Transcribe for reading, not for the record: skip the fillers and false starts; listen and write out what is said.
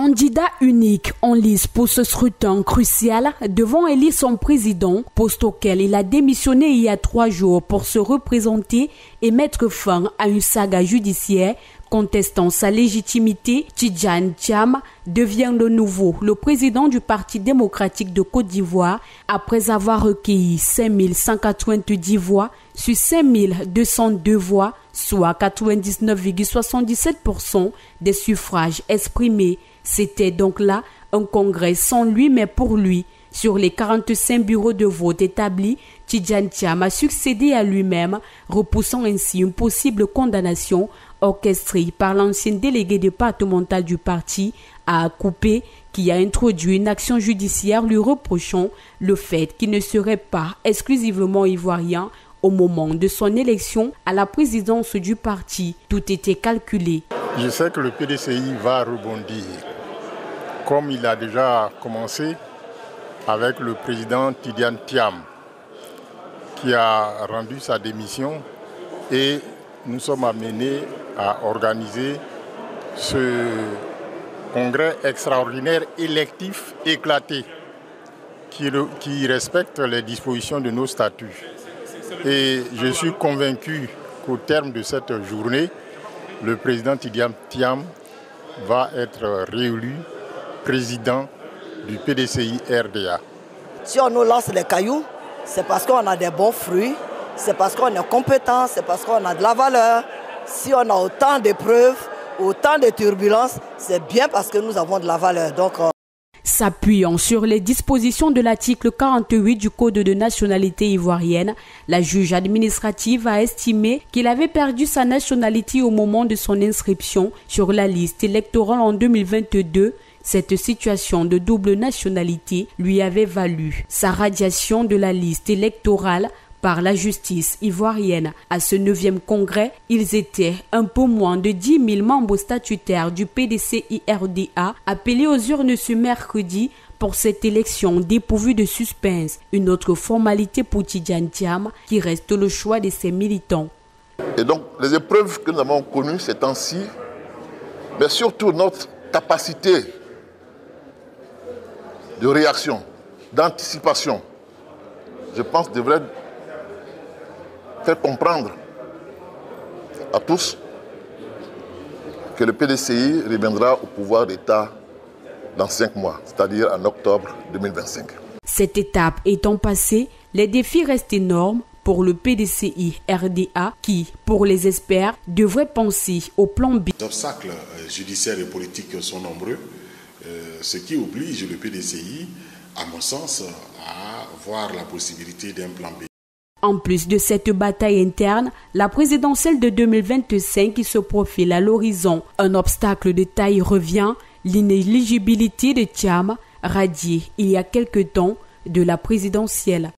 Candidat unique en lice pour ce scrutin crucial devant élire son président, poste auquel il a démissionné il y a 3 jours pour se représenter et mettre fin à une saga judiciaire contestant sa légitimité, Tidjane Thiam devient de nouveau le président du Parti démocratique de Côte d'Ivoire après avoir recueilli 5190 voix sur 5202 voix, soit 99,77% des suffrages exprimés. C'était donc là un congrès sans lui mais pour lui. Sur les 45 bureaux de vote établis, Tidjane Thiam a succédé à lui-même, repoussant ainsi une possible condamnation orchestrée par l'ancien délégué départemental du parti, à Coupé, qui a introduit une action judiciaire lui reprochant le fait qu'il ne serait pas exclusivement ivoirien au moment de son élection à la présidence du parti. Tout était calculé. Je sais que le PDCI va rebondir, comme il a déjà commencé avec le président Tidjane Thiam, qui a rendu sa démission, et nous sommes amenés à organiser ce congrès extraordinaire électif éclaté qui respecte les dispositions de nos statuts. Et je suis convaincu qu'au terme de cette journée, le président Tidjane Thiam va être réélu président du PDCI RDA. Si on nous lance les cailloux, c'est parce qu'on a des bons fruits, c'est parce qu'on est compétent, c'est parce qu'on a de la valeur. Si on a autant de preuves, autant de turbulences, c'est bien parce que nous avons de la valeur. Donc, S'appuyant sur les dispositions de l'article 48 du Code de nationalité ivoirienne, la juge administrative a estimé qu'il avait perdu sa nationalité au moment de son inscription sur la liste électorale en 2022. Cette situation de double nationalité lui avait valu sa radiation de la liste électorale par la justice ivoirienne. À ce 9e congrès, ils étaient un peu moins de 10 000 membres statutaires du PDCI-RDA appelés aux urnes ce mercredi pour cette élection dépourvue de suspense. Une autre formalité pour Tidjane Thiam qui reste le choix de ses militants. Et donc, les épreuves que nous avons connues ces temps-ci, mais surtout notre capacité de réaction, d'anticipation, je pense devrait faire comprendre à tous que le PDCI reviendra au pouvoir d'État dans 5 mois, c'est-à-dire en octobre 2025. Cette étape étant passée, les défis restent énormes pour le PDCI RDA qui, pour les experts, devrait penser au plan B. Les obstacles judiciaires et politiques sont nombreux, ce qui oblige le PDCI, à mon sens, à voir la possibilité d'un plan B. En plus de cette bataille interne, la présidentielle de 2025 qui se profile à l'horizon, un obstacle de taille revient, l'inéligibilité de Thiam, radié il y a quelque temps de la présidentielle.